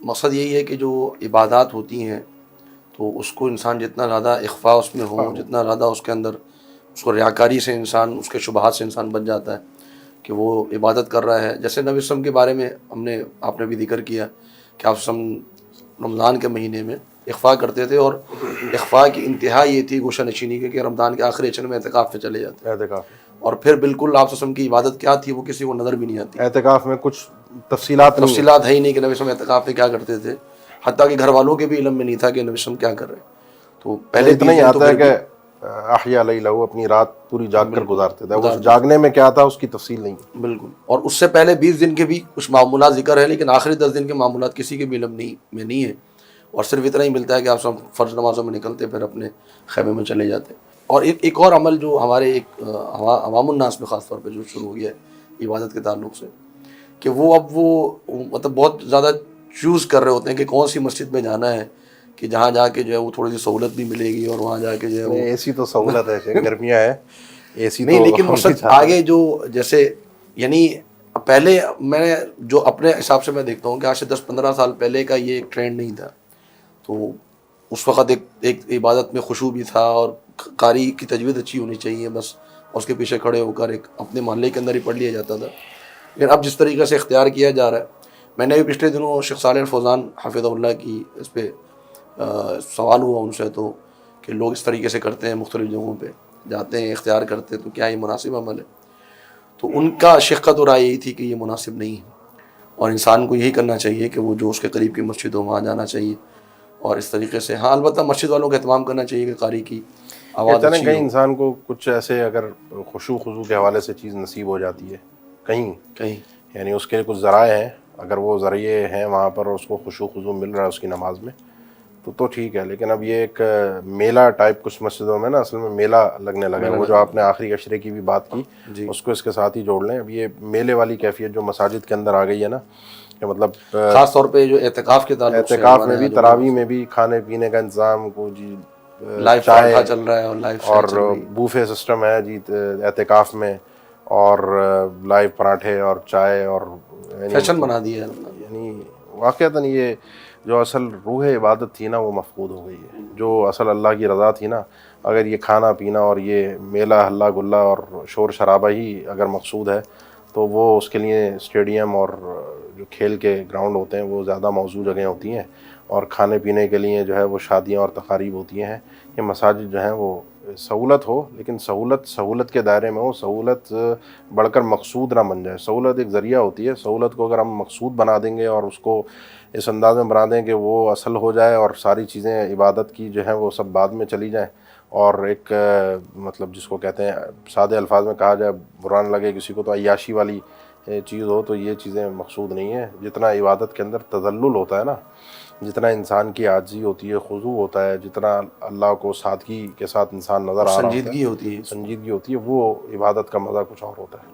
مقصد یہی ہے کہ جو عبادات ہوتی ہیں تو اس کو انسان جتنا زیادہ اخفاء اس میں ہو، جتنا زیادہ اس کے اندر اس کو ریاکاری سے انسان، اس کے شبہات سے انسان بچ جاتا ہے کہ وہ عبادت کر رہا ہے. جیسے نبی وسلم کے بارے میں آپ نے بھی ذکر کیا کہ آپ رمضان کے مہینے میں اخفاء کرتے تھے، اور اخفاء کی انتہا یہ تھی گوشہ نشینی کے کہ رمضان کے آخری عشر میں اعتکاف پہ چلے جاتے. اعتکاف، اور پھر بالکل آپ وسلم کی عبادت کیا تھی وہ کسی کو نظر بھی نہیں آتی. اعتکاف میں کچھ تفصیلات ہے ہی نہیں کہ نبی وسلم اعتکاف میں کیا کرتے تھے، حتیٰ کہ گھر والوں کے بھی علم میں نہیں تھا کہ نبی وسلم کیا کر رہے ہیں. تو پہلے اتنا ہی آتا ہے کہ احیا لیلہ، اپنی رات پوری جاگ کر گزارتے تھے. اس جاگنے میں کیا تھا اس کی تفصیل نہیں. بالکل. اور اس سے پہلے 20 دن کے بھی کچھ معمولات ذکر ہے، لیکن آخری 10 دن کے معمولات کسی کے بھی علم میں نہیں ہے. اور صرف اتنا ہی ملتا ہے کہ آپ سب فرض نمازوں میں نکلتے پھر اپنے خیمے میں چلے جاتے. اور ایک اور عمل جو ہمارے عوام الناس میں خاص طور پہ جو شروع ہو گیا ہے عبادت کے تعلق سے، کہ وہ مطلب بہت زیادہ چوز کر رہے ہوتے ہیں کہ کون سی مسجد میں جانا ہے کہ جہاں جا کے جو ہے وہ تھوڑی سی سہولت بھی ملے گی، اور وہاں جا کے جو ہے اے سی تو سہولت ہے، گرمیاں ہے اے سی نہیں، لیکن مقصد آگے جو جیسے یعنی پہلے میں جو اپنے حساب سے میں دیکھتا ہوں کہ آج سے 10-15 سال پہلے کا یہ ایک ٹرینڈ نہیں تھا. تو اس وقت ایک عبادت میں خشوع بھی تھا، اور قاری کی تجوید اچھی ہونی چاہیے بس، اس کے پیچھے کھڑے ہو کر ایک اپنے محلے کے اندر ہی پڑھ لیا جاتا تھا. لیکن اب جس طریقے سے اختیار کیا جا رہا ہے، میں نے بھی پچھلے دنوں شیخ صالح الفوزان حفظہ اللہ کی اس پہ سوال ہوا ان سے، تو کہ لوگ اس طریقے سے کرتے ہیں، مختلف جگہوں پہ جاتے ہیں، اختیار کرتے ہیں، تو کیا یہ مناسب عمل ہے؟ تو ان کا شیخ کا تو رائے یہی تھی کہ یہ مناسب نہیں ہے، اور انسان کو یہی کرنا چاہیے کہ وہ جو اس کے قریب کی مسجد ہو وہاں جانا چاہیے. اور اس طریقے سے ہاں البتہ مسجد والوں کا اہتمام کرنا چاہیے کہ قاری کی آواز اچھی کہیں ہو. انسان کو کچھ ایسے اگر خشوع خضوع کے حوالے سے چیز نصیب ہو جاتی ہے کہیں یعنی اس کے کچھ ذرائع ہیں، اگر وہ ذریعے ہیں وہاں پر اس کو خشوع خضوع مل رہا ہے اس کی نماز میں تو ٹھیک ہے. لیکن اب یہ ایک میلہ ٹائپ کچھ مسجدوں میں نا اصل میں میلہ لگنے لگا ہے. وہ جو آپ نے آخری عشرے کی بھی بات کی اس کو اس کے ساتھ ہی جوڑ لیں. اب یہ میلے والی کیفیت جو مساجد کے اندر آ گئی ہے نا، کہ مطلب خاص طور پہ جو اعتکاف کے تعلق سے، اعتکاف میں بھی، تراویح میں بھی کھانے پینے کا انتظام کو جی لائیو چائے چل رہا ہے، اور لائیو اور بوفے سسٹم ہے جی اعتکاف میں، اور لائیو پراٹھے اور چائے، اور فیشن بنا دیا ہے. یعنی واقعتاً یہ جو اصل روح عبادت تھی نا وہ مفقود ہو گئی ہے. جو اصل اللہ کی رضا تھی نا، اگر یہ کھانا پینا اور یہ میلہ ہلا گلا اور شور شرابہ ہی اگر مقصود ہے تو وہ اس کے لیے اسٹیڈیم اور جو کھیل کے گراؤنڈ ہوتے ہیں وہ زیادہ موزوں جگہیں ہوتی ہیں، اور کھانے پینے کے لیے جو ہے وہ شادیاں اور تقاریب ہوتی ہیں. یہ مساجد جو ہیں وہ سہولت ہو، لیکن سہولت کے دائرے میں ہو، سہولت بڑھ کر مقصود نہ بن جائے. سہولت ایک ذریعہ ہوتی ہے، سہولت کو اگر ہم مقصود بنا دیں گے اور اس کو اس انداز میں بنا دیں کہ وہ اصل ہو جائے اور ساری چیزیں عبادت کی جو ہیں وہ سب بعد میں چلی جائیں، اور ایک مطلب جس کو کہتے ہیں سادے الفاظ میں کہا جائے، برا نہ لگے کسی کو، تو عیاشی والی چیز ہو، تو یہ چیزیں مقصود نہیں ہیں. جتنا عبادت کے اندر تذلل ہوتا ہے نا، جتنا انسان کی عاجزی ہوتی ہے، خضوع ہوتا ہے، جتنا اللہ کو سادگی کے ساتھ انسان نظر آ رہا ہوتا ہے، سنجیدگی ہوتی ہے، سنجیدگی ہوتی ہے، وہ عبادت کا مزہ کچھ اور ہوتا ہے.